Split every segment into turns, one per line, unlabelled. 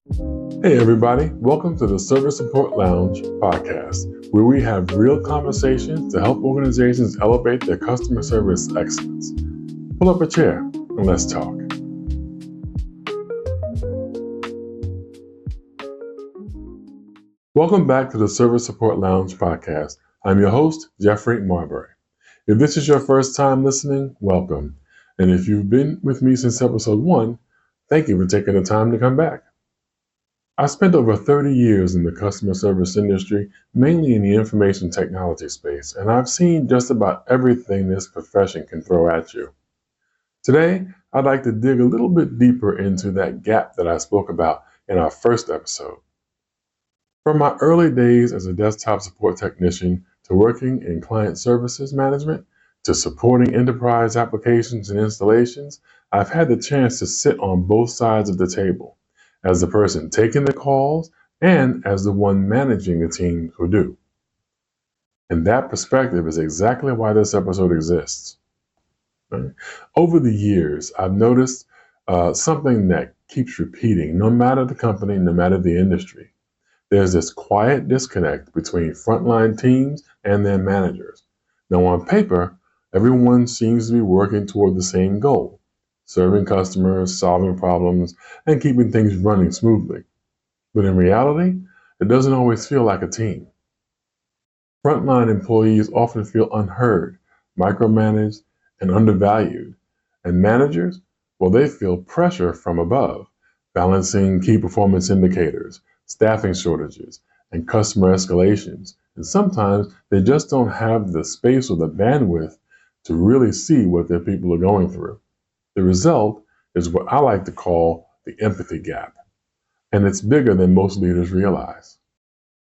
Hey, everybody, welcome to the Service Support Lounge podcast, where we have real conversations to help organizations elevate their customer service excellence. Pull up a chair and let's talk. Welcome back to the Service Support Lounge podcast. I'm your host, Jeffrey Marbury. If this is your first time listening, welcome. And if you've been with me since episode 1, thank you for taking the time to come back. I spent over 30 years in the customer service industry, mainly in the information technology space, and I've seen just about everything this profession can throw at you. Today, I'd like to dig a little bit deeper into that gap that I spoke about in our first episode. From my early days as a desktop support technician to working in client services management to supporting enterprise applications and installations, I've had the chance to sit on both sides of the table, as the person taking the calls and as the one managing the team who do. And that perspective is exactly why this episode exists. Right? Over the years, I've noticed something that keeps repeating, no matter the company, no matter the industry. There's this quiet disconnect between frontline teams and their managers. Now, on paper, everyone seems to be working toward the same goal: serving customers, solving problems, and keeping things running smoothly. But in reality, it doesn't always feel like a team. Frontline employees often feel unheard, micromanaged, and undervalued. And managers, well, they feel pressure from above, balancing key performance indicators, staffing shortages, and customer escalations. And sometimes they just don't have the space or the bandwidth to really see what their people are going through. The result is what I like to call the empathy gap, and it's bigger than most leaders realize.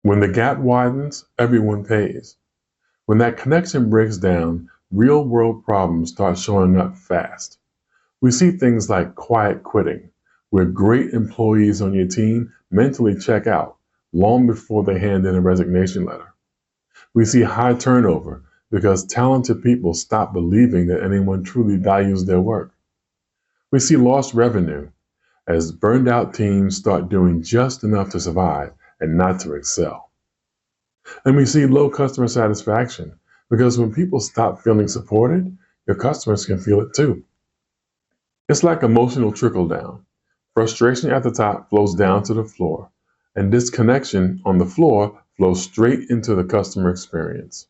When the gap widens, everyone pays. When that connection breaks down, real-world problems start showing up fast. We see things like quiet quitting, where great employees on your team mentally check out long before they hand in a resignation letter. We see high turnover because talented people stop believing that anyone truly values their work. We see lost revenue as burned out teams start doing just enough to survive and not to excel. And we see low customer satisfaction because when people stop feeling supported, your customers can feel it too. It's like emotional trickle down. Frustration at the top flows down to the floor, and disconnection on the floor flows straight into the customer experience.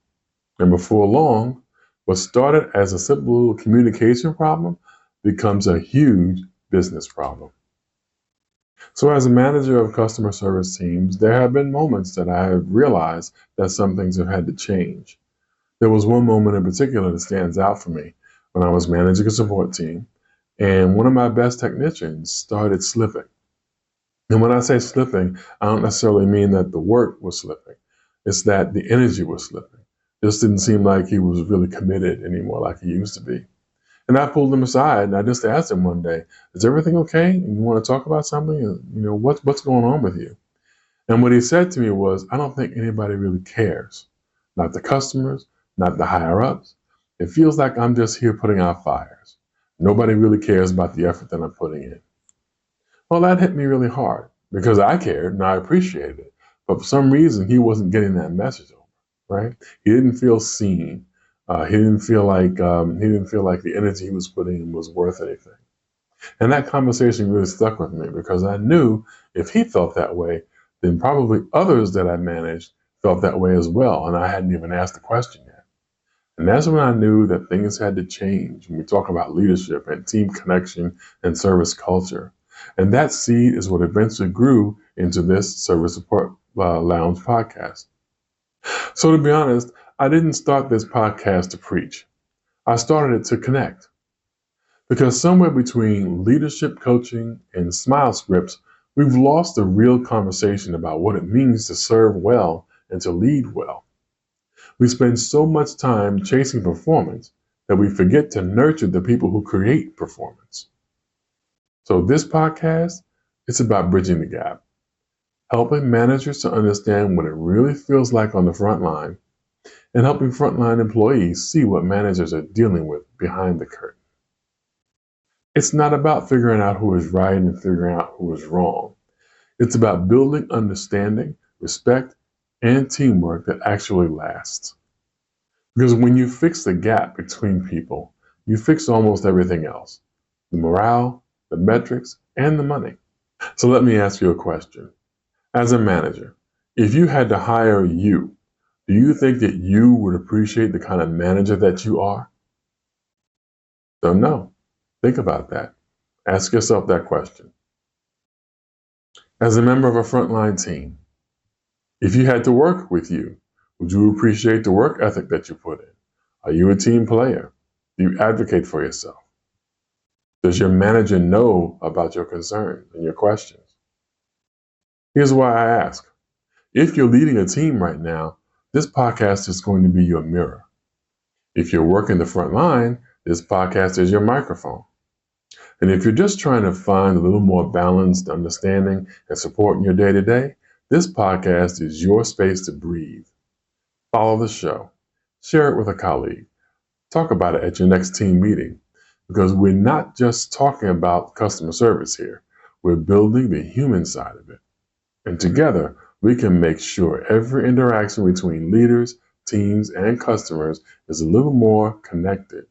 And before long, what started as a simple little communication problem becomes a huge business problem. So as a manager of customer service teams, there have been moments that I have realized that some things have had to change. There was one moment in particular that stands out for me when I was managing a support team, and one of my best technicians started slipping. And when I say slipping, I don't necessarily mean that the work was slipping. It's that the energy was slipping. It just didn't seem like he was really committed anymore like he used to be. And I pulled him aside and I just asked him one day, "Is everything okay? And you want to talk about something? What's going on with you?" And what he said to me was, "I don't think anybody really cares. Not the customers, not the higher ups. It feels like I'm just here putting out fires. Nobody really cares about the effort that I'm putting in." Well, that hit me really hard because I cared and I appreciated it. But for some reason, he wasn't getting that message over, right? He didn't feel seen. He didn't feel like the energy he was putting in was worth anything. And that conversation really stuck with me because I knew if he felt that way, then probably others that I managed felt that way as well. And I hadn't even asked the question yet. And that's when I knew that things had to change when we talk about leadership and team connection and service culture. And that seed is what eventually grew into this Service Support Lounge podcast. So to be honest, I didn't start this podcast to preach. I started it to connect. Because somewhere between leadership coaching and smile scripts, we've lost the real conversation about what it means to serve well and to lead well. We spend so much time chasing performance that we forget to nurture the people who create performance. So this podcast, it's about bridging the gap, helping managers to understand what it really feels like on the front line, and helping frontline employees see what managers are dealing with behind the curtain. It's not about figuring out who is right and figuring out who is wrong. It's about building understanding, respect, and teamwork that actually lasts. Because when you fix the gap between people, you fix almost everything else: the morale, the metrics, and the money. So let me ask you a question. As a manager, if you had to hire you, do you think that you would appreciate the kind of manager that you are? Don't know. Think about that. Ask yourself that question. As a member of a frontline team, if you had to work with you, would you appreciate the work ethic that you put in? Are you a team player? Do you advocate for yourself? Does your manager know about your concerns and your questions? Here's why I ask. If you're leading a team right now, this podcast is going to be your mirror. If you're working the front line, this podcast is your microphone. And if you're just trying to find a little more balanced understanding and support in your day-to-day, this podcast is your space to breathe. Follow the show. Share it with a colleague. Talk about it at your next team meeting, because we're not just talking about customer service here. We're building the human side of it. And together, we can make sure every interaction between leaders, teams, and customers is a little more connected.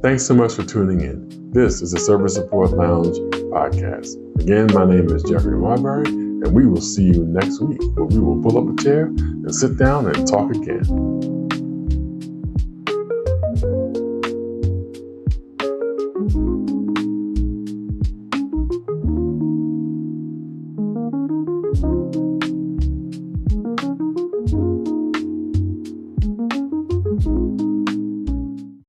Thanks so much for tuning in. This is the Service Support Lounge podcast. Again, my name is Jeffrey Marbury, and we will see you next week, where we will pull up a chair and sit down and talk again.